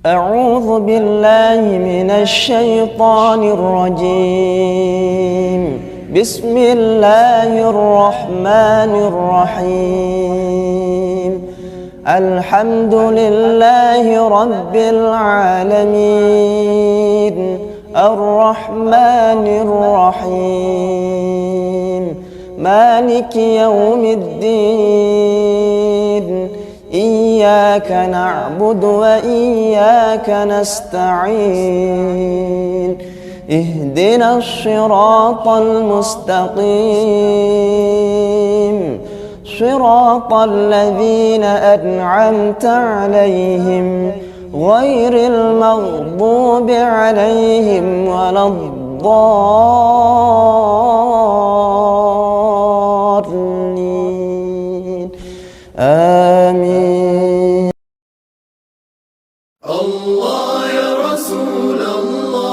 أعوذ بالله من الشيطان الرجيم. بسم الله الرحمن الرحيم. الحمد لله رب العالمين، الرحمن الرحيم، مالك يوم الدين. إياك نعبد وإياك نستعين. اهدنا الصراط المستقيم، صراط الذين أنعمت عليهم غير المغضوب عليهم ولا الضالين. آمين. الله يا رسول الله،